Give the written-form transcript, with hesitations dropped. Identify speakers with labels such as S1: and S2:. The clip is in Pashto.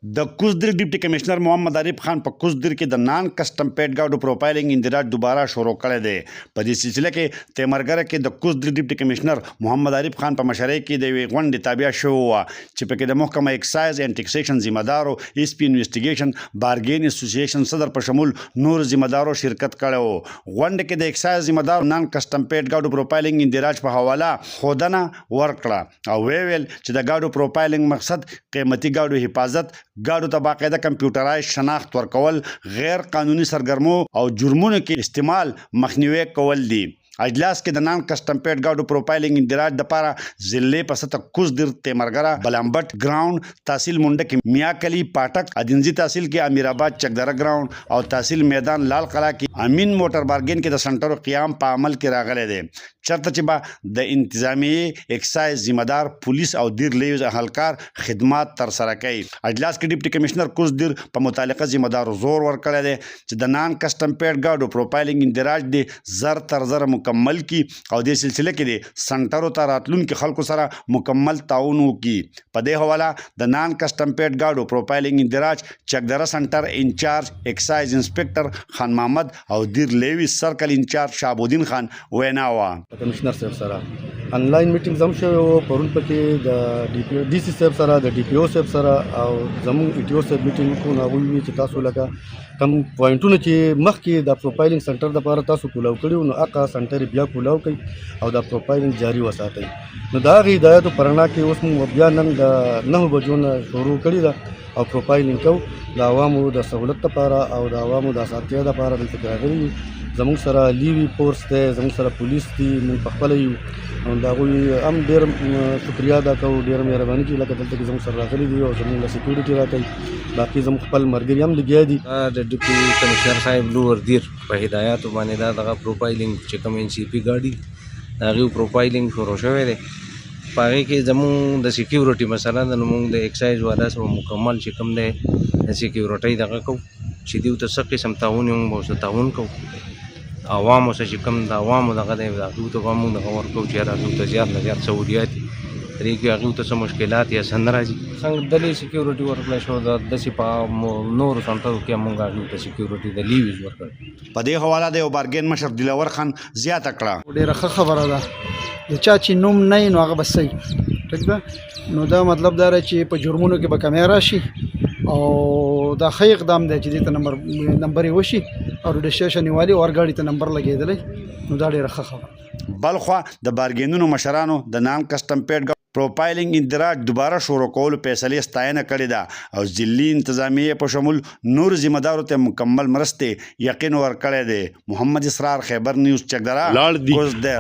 S1: د کوزدر ډیپټي کمشنر محمد عارف خان په کوزدر کې د نان کسٹم پیډ ګاډو پروفایلینګ اندراج دوباره شروع کړی دی. په دې سلسله کې تیمرګره کې د کوزدر ډیپټي کمشنر محمد عارف خان په مشرۍ کې د یوې غونډې تابع شوی وه چې پکې د محکمه اکسایز اینډ ټیکسیشن ذمه دارو، ایس پی انویسټیګیشن، بارګین اسوسییشن صدر په شمول نور ذمه دارو شرکت کړی و. غونډه کې د اکسایز ذمه دارو نان کسٹم پیډ ګاډو پروفایلینګ اندراج په حواله ښودنه ورکړه او ویل چې د ګاډو پروفایلینګ مقصد قیمتي ګاډو حفاظت، ګاډو ته باقاعده کمپیوټرایز شناخت ورکول، غیر قانوني سرګرمو او جرمونو کې استعمال مخنیوي کول دي. اجلاس کې د نان کسٹم پیډ ګاډو پروفایلینګ اندراج دپاره ضلع په سطح کوزدر، تیمرګره، بلامبټ ګراوند، تحصیل منډه کې میاکلی پاټک، ادینزي تحصیل کې امیرآباد چکدره ګراوند او تحصیل میدان لال قلعه کې امین موټر بارګین کې د سنټرو قیام په عمل کې راغلی دی، چرته چې به د انتظامیه، اکسایز ذمه دار، پولیس او دیر لیوز اهلکار خدمات ترسره کوي. اجلاس کې ډیپټي کمشنر کوزدر په متعلقه ذمه دارو زور ورکړی دی چې د نان کسٹم پیډ ګاډو پروفایلینګ اندراج دی زر تر زر مکمل کی او د سلسله کې د سنټرو ته راتلونکو خلکو سره مکمل تعاون وکړي. په دې حواله د نان کسٹم پیډ ګاډو پروفایلینګ اندراج چکدره سنټر انچارج اکسایز انسپیکټر خان محمد او دیر لیوز سرکل انچارج شهابالدین خان وینا وه.
S2: کمشنر صاحب سره انلاین میټینګ هم شوی و پرون پکې د ډي سي صاحب سره، د ډي پی او صاحب سره او زموږ ای ټي او صاحب میټینګ وکړو. نو هغوی ویل چې تاسو لکه کم پوینټونه چې مخکې د پروفایلینګ سنټر دپاره تاسو کولاو کړي وو، نو هغه سنټر یې بیا کولاو کوئ او دا پروفایلینګ جاري وساتئ. نو د هغې هدایاتو په رڼا کې اوس موږ بیا نن د 9 بجو نه شروع کړې ده او پروفایلینګ کوو د عوامو د سهولت دپاره او د عوامو د اسانتیا دپاره. دلته کې راغلي یو زموږ سره لیوي فورس دی، زموږ سره پولیس دي، موږ پخپله یو او د هغوی هم ډېر شکریا ادا کوو، ډېره مهرباني کوي لکه دلته کې زموږ سره راغلي دي او زموږ له سیکورټي راکوي. باقي زموږ خپل ملګري هم لګیا دي.
S3: د ډیپټي کمشنر صاحب لور دیر په هدایاتو باندې دا دغه پروفایلینګ چې کوم ان سی پي ګاډي د هغې پروفایلینګ شروع شوی دی. په هغې کې زموږ د سیکیورټي مثلا د زموږ د اکسایز والا سره مکمل چې کوم دی د سیکیورټۍ دغه کوو چې دوی ته څه قسم تعاون یې موږ به ورسره تعاون کوو. عوامو سره چې کوم د عوامو دغه دی هغوی ته به موږ دغه ورکوو چې یاره هغوی ته زیات نه زیات سهولیات وي، پرې کې هغوی ته څه مشکلات یا څه نه راځي. څنګه دلې سیکیورټي ورکړی شو، داسې په نورو سنټرو کې موږ هغوی ته سیکیورټي د لیوز ورکړ.
S1: په دې حواله د یو بارګین مشر دلاور خان زیاته کړه.
S4: ډېره ښه خبره ده، د چا چې نوم نه وي نو هغه به صحیح ټیک ده. نو دا مطلب دا چې په جرمونو کې به کمی راشي او دا ښه اقدام دی چې دې ته نمبر یې وشي او رجسټریشن یې والي او هر ګاډي ته نمبر لګېدلی، نو دا ډېره ښه خبره.
S1: بلخوا د بارګینونو مشرانو د نان کسٹم پیډ پروفایلینګ اندراج دوباره شروع کولو فیصلې ستاینه کړې ده او ضلعي انتظامیه په شمول نور ذمه دارو ته مکمل مرستې یقین ورکړی دی. محمد اسرار، خیبر نیوز، چکدره، کوزدر.